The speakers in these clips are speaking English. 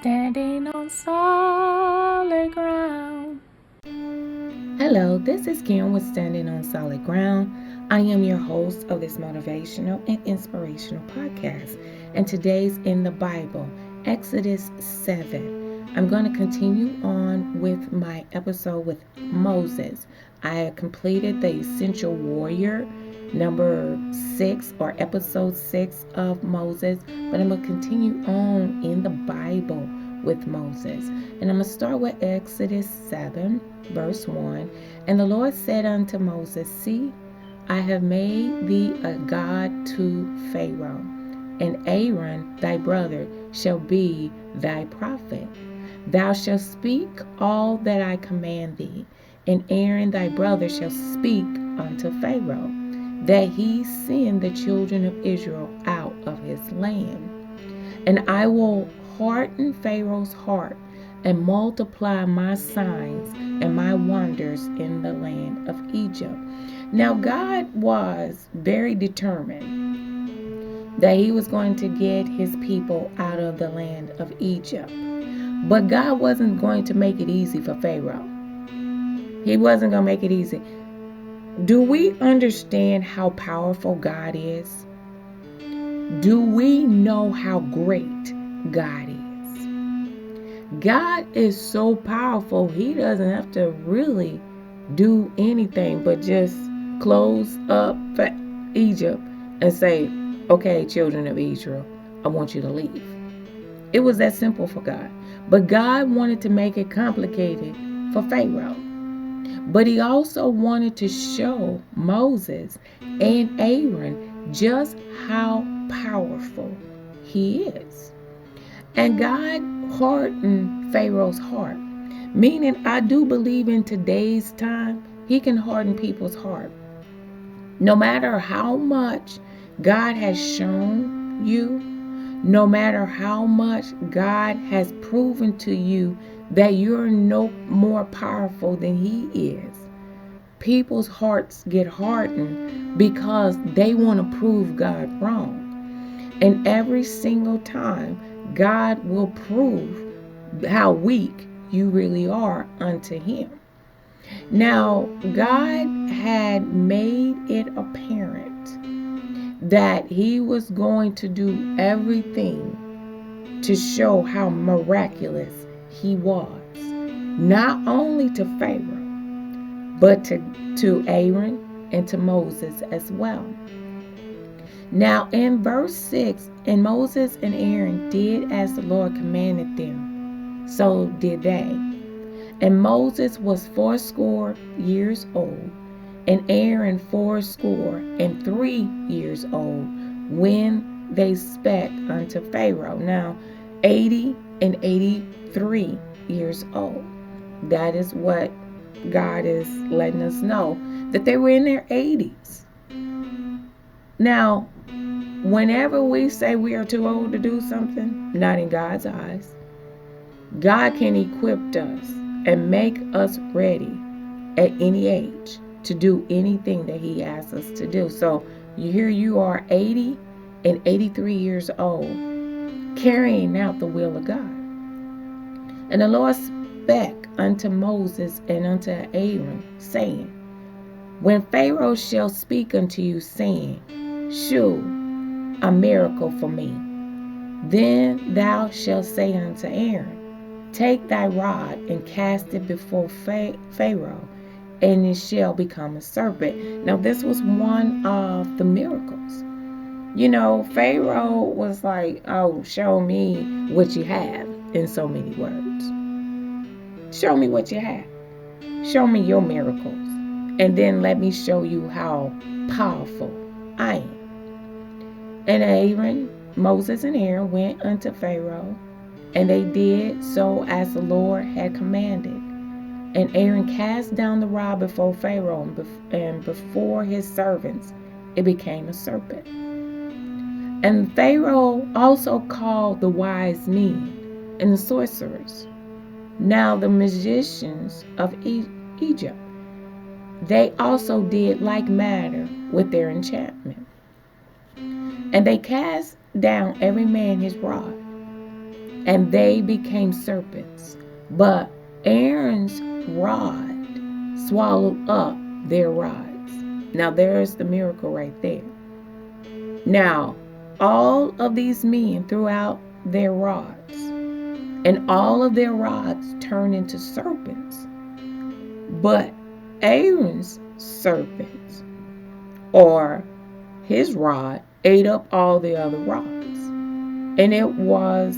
Standing on solid ground. Hello, this is Kim with Standing on Solid Ground. I am your host of this motivational and inspirational podcast. And today's in the Bible, Exodus 7. I'm going to continue on with my episode with Moses. I have completed the Essential Warrior number 6 or episode 6 of Moses, but I'm going to continue on in the Bible with Moses. And I'm going to start with Exodus 7, verse 1. And the Lord said unto Moses, See, I have made thee a god to Pharaoh, and Aaron thy brother shall be thy prophet. Thou shalt speak all that I command thee, and Aaron thy brother shall speak unto Pharaoh, that he send the children of Israel out of his land. And I will harden Pharaoh's heart, and multiply my signs and my wonders in the land of Egypt. Now God was very determined that he was going to get his people out of the land of Egypt. But God wasn't going to make it easy for Pharaoh. He wasn't going to make it easy. Do we understand how powerful God is? Do we know how great God is? God is so powerful, he doesn't have to really do anything but just close up Egypt and say, okay, children of Israel, I want you to leave. It was that simple for God. But God wanted to make it complicated for Pharaoh. But he also wanted to show Moses and Aaron just how powerful he is. And God hardened Pharaoh's heart, meaning I do believe in today's time, he can harden people's heart. No matter how much God has shown you, no matter how much God has proven to you that you're no more powerful than he is, people's hearts get hardened because they want to prove God wrong. And every single time, God will prove how weak you really are unto him. Now, God had made it apparent that he was going to do everything to show how miraculous he was, not only to Pharaoh, but to Aaron and to Moses as well. Now in verse 6, and Moses and Aaron did as the Lord commanded them, so did they. And Moses was 80 years old, and Aaron 83 years old, when they spake unto Pharaoh. Now 80 and 83 years old. That is what God is letting us know, that they were in their 80s. Now, whenever we say we are too old to do something, not in God's eyes, God can equip us and make us ready at any age to do anything that he asks us to do. So here you are 80 and 83 years old, carrying out the will of God. And the Lord spake unto Moses and unto Aaron, saying, When Pharaoh shall speak unto you, saying, Shew a miracle for me, then thou shalt say unto Aaron, Take thy rod and cast it before Pharaoh, and it shall become a serpent. Now this was one of the miracles. You know, Pharaoh was like, oh, show me what you have, in so many words. Show me what you have. Show me your miracles. And then let me show you how powerful I am. And Aaron, Moses and Aaron went unto Pharaoh, and they did so as the Lord had commanded. And Aaron cast down the rod before Pharaoh, and before his servants it became a serpent. And Pharaoh also called the wise men and the sorcerers, now the magicians of Egypt. They also did like matter with their enchantment. And they cast down every man his rod. and they became serpents. But Aaron's rod swallowed up their rods. Now there's the miracle right there. Now, all of these men threw out their rods, and all of their rods turned into serpents. But Aaron's serpents, or his rod, ate up all the other rods. And it was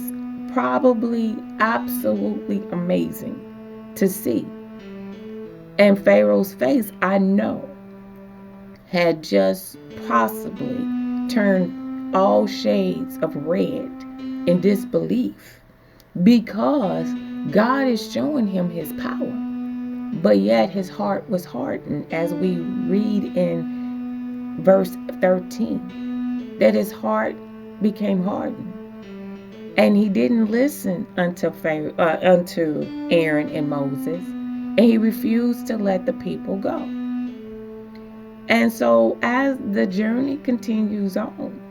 probably absolutely amazing to see. And Pharaoh's face, I know, had just possibly turned all shades of red in disbelief, because God is showing him his power. But yet his heart was hardened, as we read in verse 13, that his heart became hardened. And he didn't listen unto Aaron and Moses, and he refused to let the people go. And so as the journey continues on,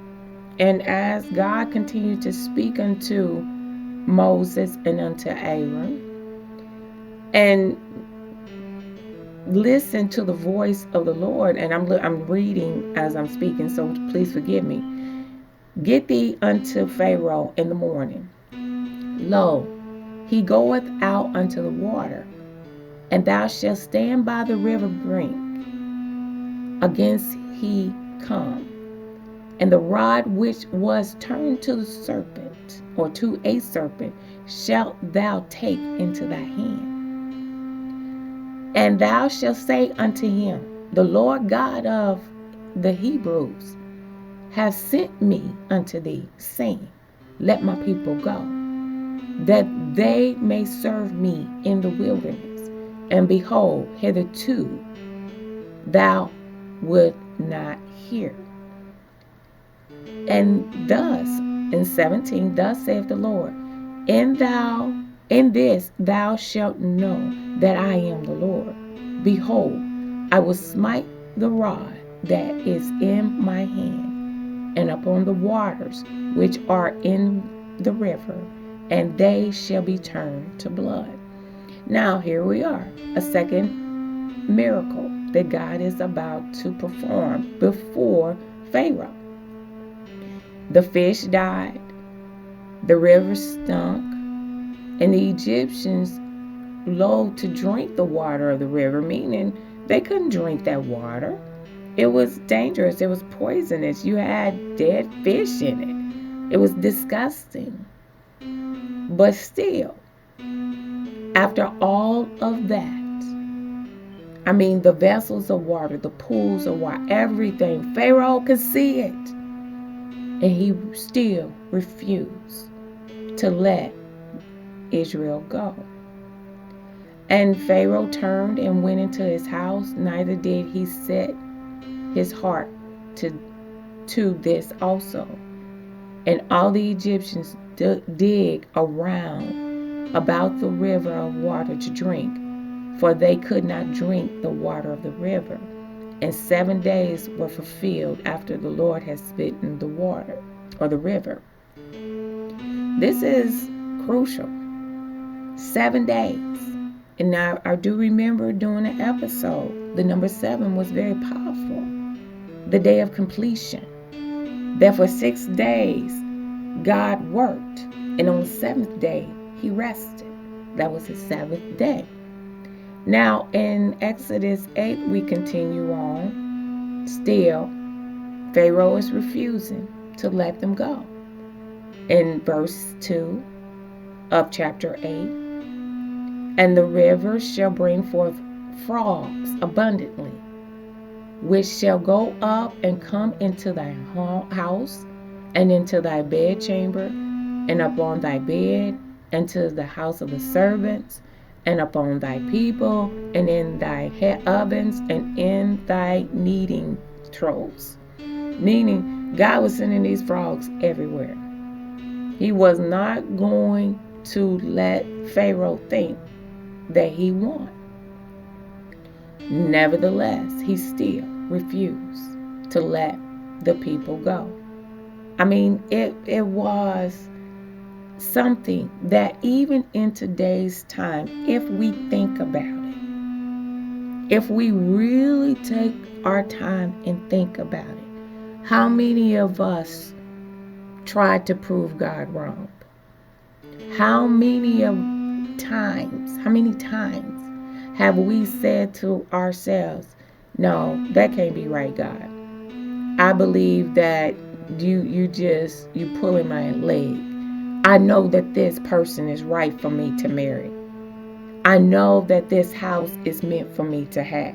and as God continued to speak unto Moses and unto Aaron, and listen to the voice of the Lord, and I'm reading as I'm speaking, so please forgive me. Get thee unto Pharaoh in the morning. Lo, he goeth out unto the water, and thou shalt stand by the river brink against he come. And the rod which was turned to the serpent, or to a serpent, shalt thou take into thy hand. And thou shalt say unto him, the Lord God of the Hebrews hath sent me unto thee, saying, let my people go, that they may serve me in the wilderness. And behold, hitherto thou wilt not hear. And thus, in 17, thus saith the Lord, in this thou shalt know that I am the Lord. Behold, I will smite the rod that is in my hand, and upon the waters which are in the river, and they shall be turned to blood. Now here we are, a second miracle that God is about to perform before Pharaoh. The fish died, the river stunk, and the Egyptians loathed to drink the water of the river, meaning they couldn't drink that water. It was dangerous. It was poisonous. You had dead fish in it. It was disgusting. But still, after all of that, I mean, the vessels of water, the pools of water, everything, Pharaoh could see it. And he still refused to let Israel go. And Pharaoh turned and went into his house, neither did he set his heart to this also. And all the Egyptians dig around about the river of water to drink, for they could not drink the water of the river. And 7 days were fulfilled after the Lord had smitten the water, or the river. This is crucial. 7 days. And now I do remember doing an episode, the number 7 was very powerful. The day of completion. That for 6 days, God worked. And on the 7th day, he rested. That was his 7th day. Now, in Exodus 8, we continue on. Still, Pharaoh is refusing to let them go. In verse 2 of chapter 8, and the river shall bring forth frogs abundantly, which shall go up and come into thy house, and into thy bedchamber, and upon thy bed, and to the house of the servants, and upon thy people, and in thy ovens, and in thy kneading troughs. Meaning, God was sending these frogs everywhere. He was not going to let Pharaoh think that he won. Nevertheless, he still refused to let the people go. I mean, it was something that even in today's time, if we think about it, if we really take our time and think about it, how many of us tried to prove God wrong? How many times have we said to ourselves, no, that can't be right, God. I believe that you pulling my leg. I know that this person is right for me to marry. I know that this house is meant for me to have.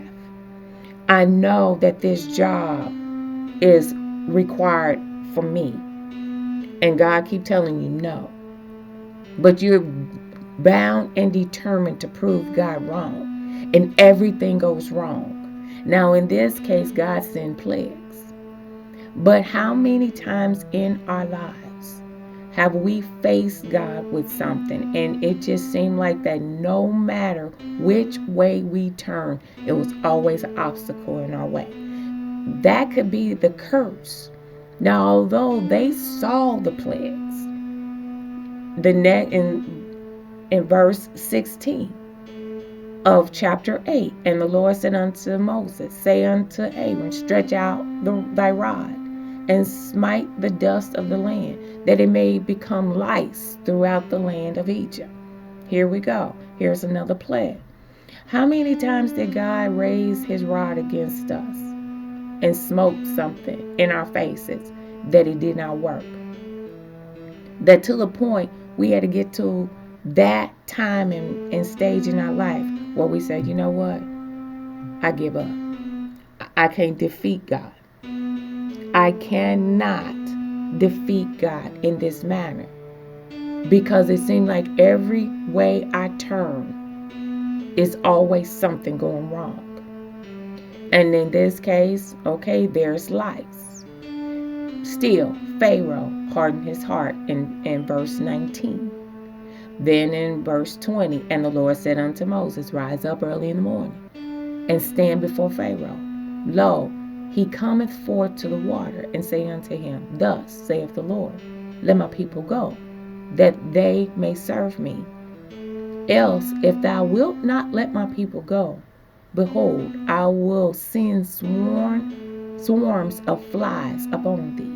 I know that this job is required for me. And God keep telling you no. But you're bound and determined to prove God wrong. And everything goes wrong. Now in this case, God sent plagues. But how many times in our lives have we faced God with something and it just seemed like that no matter which way we turn, it was always an obstacle in our way? That could be the curse. Now, although they saw the plagues, in verse 16 of chapter 8, and the Lord said unto Moses, say unto Aaron, stretch out thy rod, and smite the dust of the land, that it may become lice throughout the land of Egypt. Here we go. Here's another plague. How many times did God raise his rod against us and smoke something in our faces that it did not work? That to the point we had to get to that time and stage in our life where we said, you know what? I give up. I can't defeat God. I cannot defeat God in this manner, because it seemed like every way I turn is always something going wrong. And in this case, okay, there's lice. Still, Pharaoh hardened his heart in verse 19. Then in verse 20, and the Lord said unto Moses, rise up early in the morning, and stand before Pharaoh. Lo, he cometh forth to the water, and say unto him, thus saith the Lord, let my people go, that they may serve me. Else, if thou wilt not let my people go, behold, I will send swarms of flies upon thee,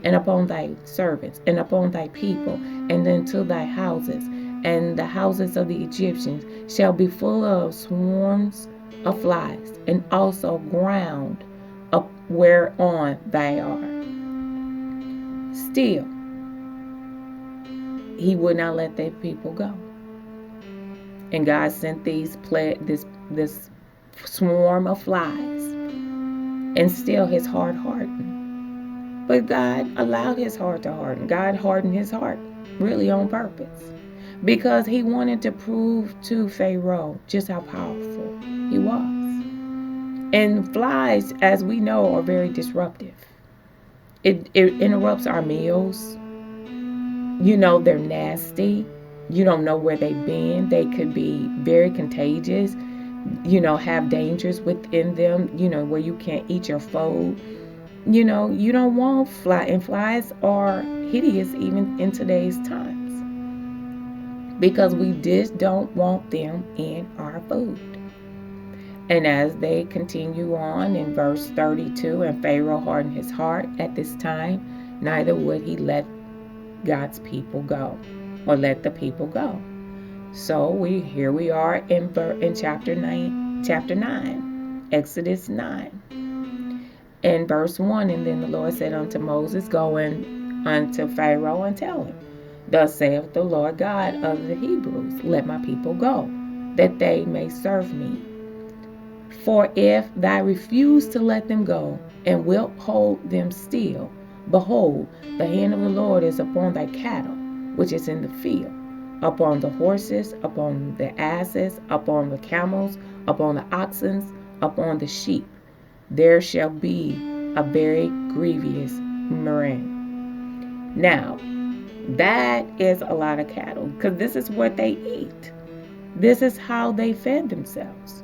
and upon thy servants, and upon thy people, and into thy houses, and the houses of the Egyptians shall be full of swarms of flies, and also ground up whereon they are. Still, he would not let their people go. And God sent this swarm of flies, and still his heart hardened. But God allowed his heart to harden. God hardened his heart really on purpose, because he wanted to prove to Pharaoh just how powerful he was. And flies, as we know, are very disruptive. It interrupts our meals. You know, they're nasty. You don't know where they've been. They could be very contagious, have dangers within them, where you can't eat your food. You don't want fly, and flies are hideous even in today's times, because we just don't want them in our food. And as they continue on in verse 32, and Pharaoh hardened his heart at this time, neither would he let God's people go, or let the people go. So here we are in chapter 9, Exodus 9, and verse 1. And then the Lord said unto Moses, go in unto Pharaoh and tell him, thus saith the Lord God of the Hebrews, let my people go, that they may serve me. For if thou refuse to let them go, and wilt hold them still, behold, the hand of the Lord is upon thy cattle, which is in the field, upon the horses, upon the asses, upon the camels, upon the oxen, upon the sheep. There shall be a very grievous murrain. Now, that is a lot of cattle, because this is what they eat. This is how they fed themselves.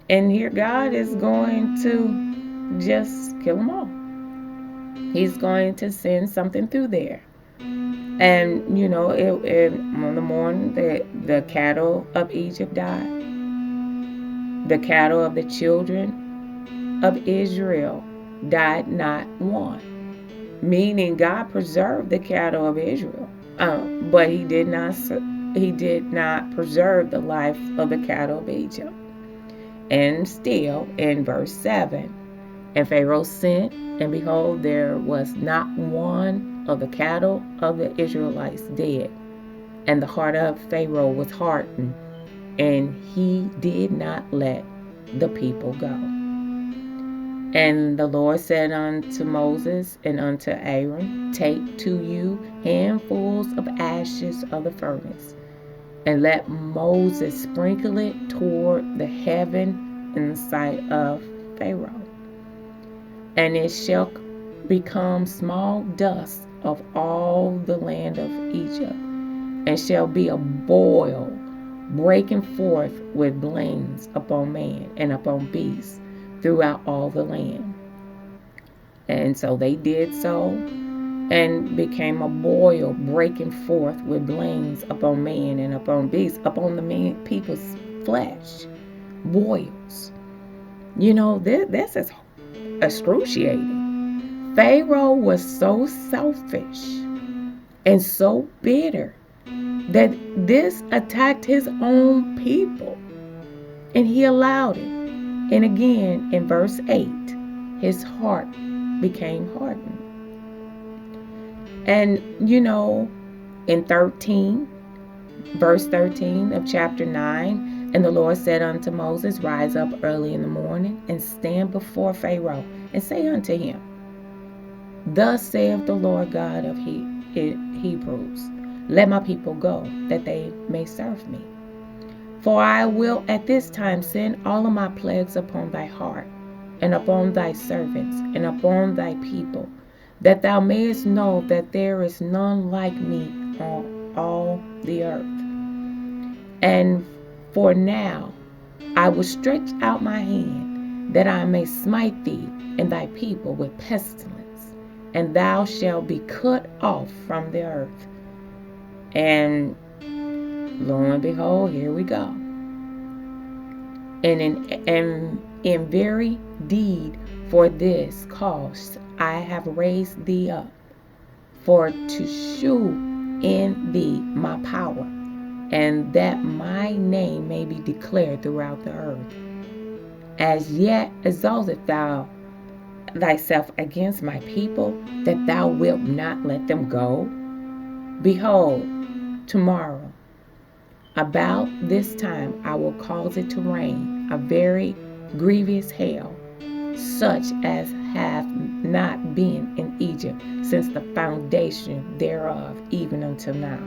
And here God is going to just kill them all. He's going to send something through there. And, on the morning the cattle of Egypt died, the cattle of the children of Israel died not one. Meaning God preserved the cattle of Israel, but He did not preserve the life of the cattle of Egypt. And still, in verse 7, and Pharaoh sent, and behold, there was not one of the cattle of the Israelites dead. And the heart of Pharaoh was hardened, and he did not let the people go. And the Lord said unto Moses and unto Aaron, take to you handfuls of ashes of the furnace, and let Moses sprinkle it toward the heaven in the sight of Pharaoh. And it shall become small dust of all the land of Egypt, and shall be a boil breaking forth with blains upon man and upon beasts throughout all the land. And so they did so, and became a boil breaking forth with blains upon man and upon beasts, upon the people's flesh. Boils. This is excruciating. Pharaoh was so selfish and so bitter that this attacked his own people, and he allowed it. And again, in verse 8, his heart became hardened. And in verse 13 of chapter 9, and the Lord said unto Moses, rise up early in the morning, and stand before Pharaoh, and say unto him, thus saith the Lord God of Hebrews, let my people go, that they may serve me. For I will at this time send all of my plagues upon thy heart, and upon thy servants, and upon thy people, that thou mayest know that there is none like me on all the earth. And for now I will stretch out my hand, that I may smite thee and thy people with pestilence, and thou shalt be cut off from the earth. And lo and behold, here we go. And in very deed for this cause I have raised thee up, for to shew in thee my power, and that my name may be declared throughout the earth. As yet exaltest thou thyself against my people, that thou wilt not let them go? Behold, tomorrow about this time I will cause it to rain a very grievous hail, such as hath not been in Egypt since the foundation thereof, even until now.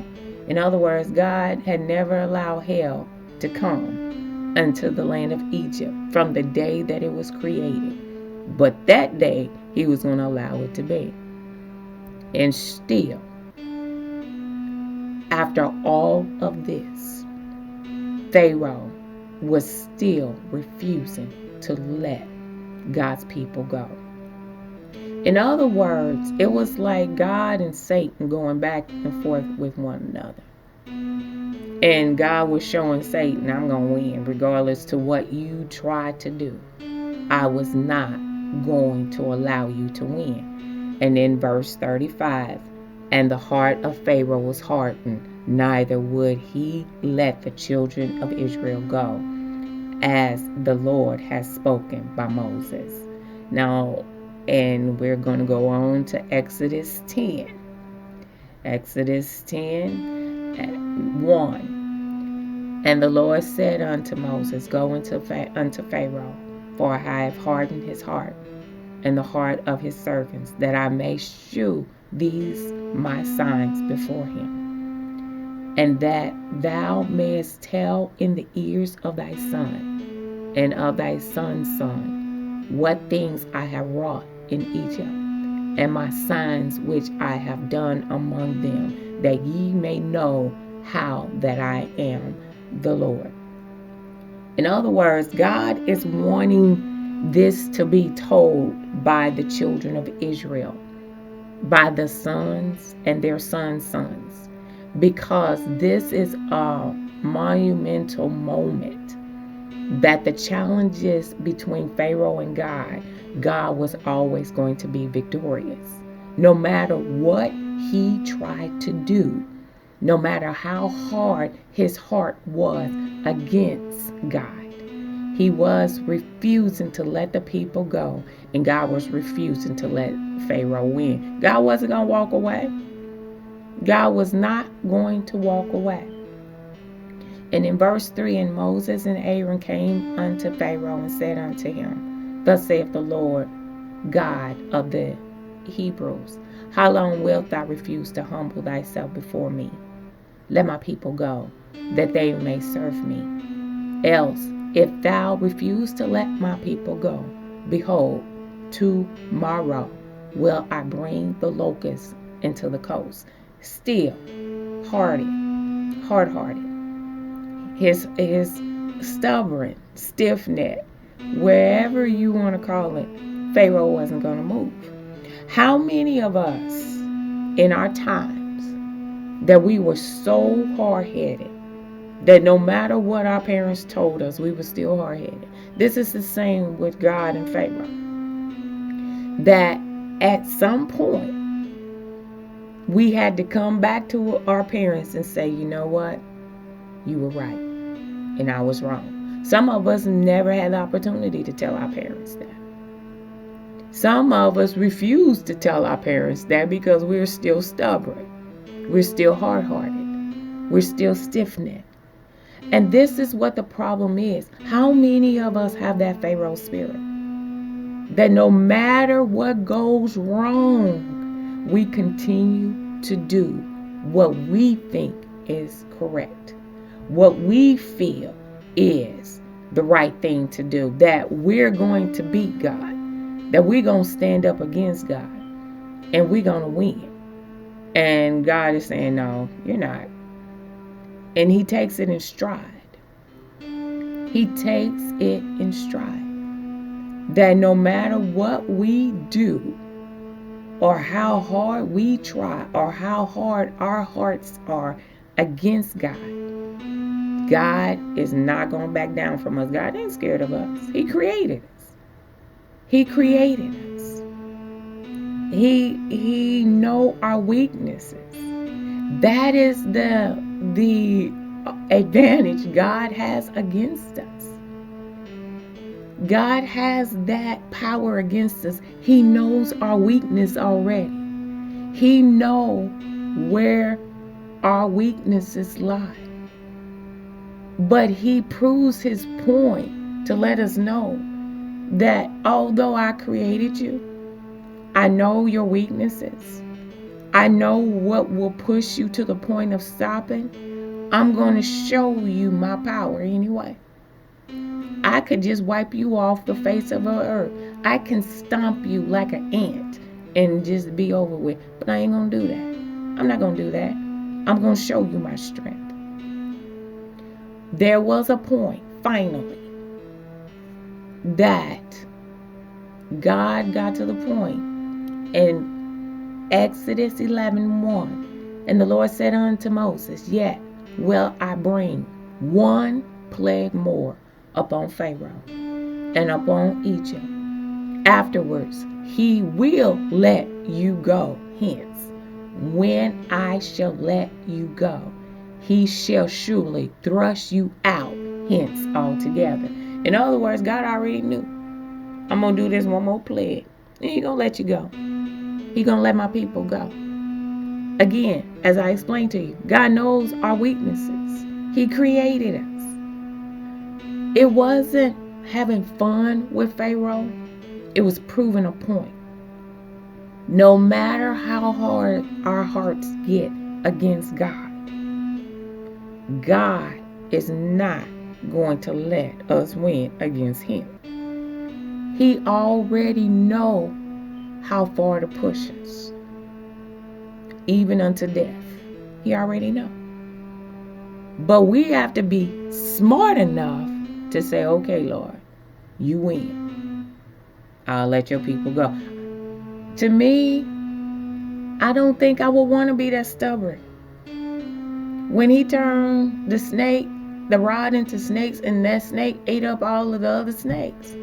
In other words, God had never allowed hail to come unto the land of Egypt from the day that it was created. But that day, He was going to allow it to be. And still, after all of this, Pharaoh was still refusing to let God's people go. In other words, it was like God and Satan going back and forth with one another. And God was showing Satan, I'm going to win regardless to what you try to do. I was not going to allow you to win. And in verse 35, and the heart of Pharaoh was hardened, neither would he let the children of Israel go, as the Lord has spoken by Moses. Now, and we're going to go on to Exodus 10. Exodus 10, 1. And the Lord said unto Moses, go unto Pharaoh, for I have hardened his heart and the heart of his servants, that I may shew these my signs before him, and that thou mayest tell in the ears of thy son and of thy son's son what things I have wrought in Egypt, and my signs which I have done among them, that ye may know how that I am the Lord. In other words, God is wanting this to be told by the children of Israel. by the sons and their sons' sons, because this is a monumental moment that the challenges between Pharaoh and God was always going to be victorious. No matter what he tried to do, no matter how hard his heart was against God, he was refusing to let the people go, and God was refusing to let Pharaoh win. God wasn't going to walk away. God was not going to walk away. And in verse 3, and Moses and Aaron came unto Pharaoh and said unto him, Thus saith the Lord God of the Hebrews, How long wilt thou refuse to humble thyself before me? Let my people go, that they may serve me. Else, if thou refuse to let my people go, behold, tomorrow will I bring the locusts into the coast, still hard-hearted, his stubborn, stiff-necked, wherever you want to call it. Pharaoh wasn't going to move. How many of us in our times that we were so hard-headed that no matter what our parents told us, we were still hard-headed? This is the same with God and Pharaoh. That at some point, we had to come back to our parents and say, you know what? You were right, and I was wrong. Some of us never had the opportunity to tell our parents that. Some of us refuse to tell our parents that because we're still stubborn. We're still hard-hearted. We're still stiff-necked. And this is what the problem is. How many of us have that Pharaoh spirit? That no matter what goes wrong, we continue to do what we think is correct, what we feel is the right thing to do, that we're going to beat God, that we're going to stand up against God, and we're going to win. And God is saying, no, you're not. And he takes it in stride. He takes it in stride. That no matter what we do, or how hard we try, or how hard our hearts are against God, God is not going to back down from us. God ain't scared of us. He created us. He created us. He know our weaknesses. That is the advantage God has against us. God has that power against us. He knows our weakness already. He knows where our weaknesses lie. But he proves his point to let us know that although I created you, I know your weaknesses. I know what will push you to the point of stopping. I'm going to show you my power anyway. I could just wipe you off the face of the earth. I can stomp you like an ant and just be over with. But I ain't going to do that. I'm not going to do that. I'm going to show you my strength. There was a point, finally, that God got to the point in Exodus 11:1. And the Lord said unto Moses, Yet will I bring one plague more upon Pharaoh and upon Egypt. Afterwards, he will let you go hence. When I shall let you go, he shall surely thrust you out hence altogether. In other words, God already knew. I'm going to do this one more plague, and he's going to let you go. He's going to let my people go. Again, as I explained to you, God knows our weaknesses. He created us. It wasn't having fun with Pharaoh. It was proving a point. No matter how hard our hearts get against God, God is not going to let us win against him. He already know how far to push us, even unto death. He already know. But we have to be smart enough to say, okay, Lord, you win. I'll let your people go. To me, I don't think I would want to be that stubborn. When he turned the rod into snakes, and that snake ate up all of the other snakes,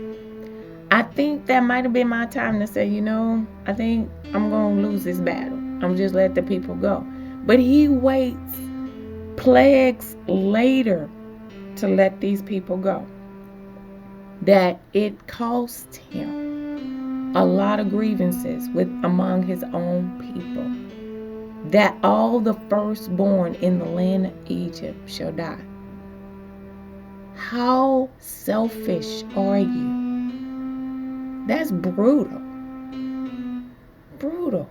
I think that might have been my time to say, I think I'm going to lose this battle. I'm just let the people go. But he waits plagues later to let these people go. That it cost him a lot of grievances among his own people. That all the firstborn in the land of Egypt shall die. How selfish are you? That's brutal. Brutal.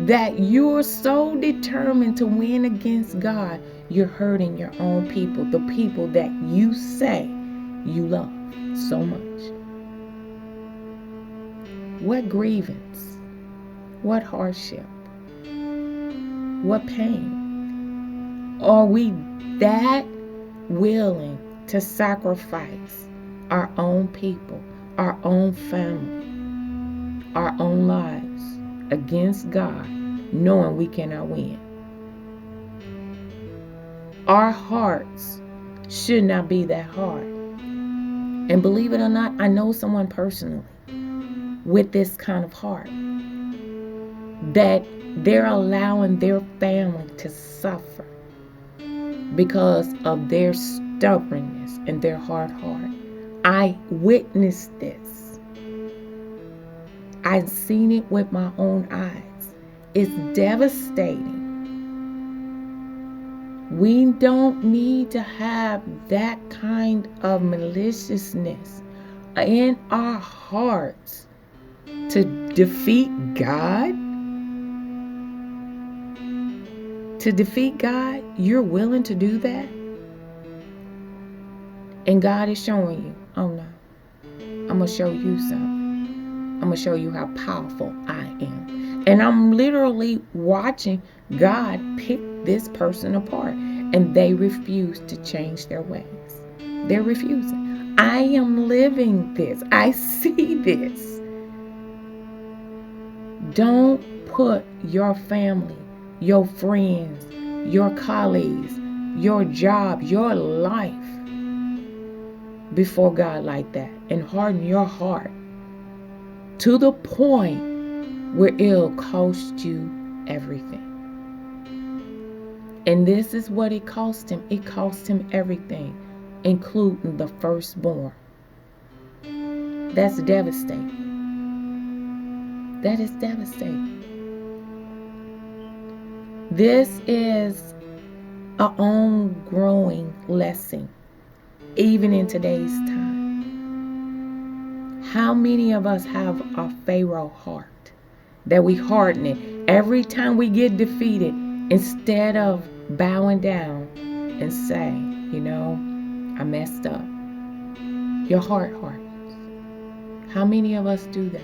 That you're so determined to win against God, you're hurting your own people, the people that you say you love so much. What grievance? What hardship? What pain? Are we that willing to sacrifice our own people, our own family, our own lives against God, knowing we cannot win? Our hearts should not be that hard. And believe it or not, I know someone personally with this kind of heart, that they're allowing their family to suffer because of their stubbornness and their hard heart. I witnessed this. I've seen it with my own eyes. It's devastating. We don't need to have that kind of maliciousness in our hearts to defeat God. To defeat God, you're willing to do that? And God is showing you, oh no, I'm going to show you something. I'm going to show you how powerful I am. And I'm literally watching God pick this person apart. And they refuse to change their ways. They're refusing. I am living this. I see this. Don't put your family, your friends, your colleagues, your job, your life before God like that, and harden your heart to the point where it'll cost you everything. And this is what it cost him. It cost him everything, including the firstborn. That's devastating. That is devastating. This is an ongoing lesson, even in today's time. How many of us have a Pharaoh heart that we harden it every time we get defeated, instead of bowing down and say, I messed up? Your heart hardens. How many of us do that?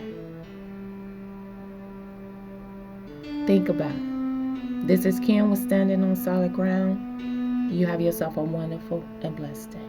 Think about it. This is Kim with Standing on Solid Ground. You have yourself a wonderful and blessed day.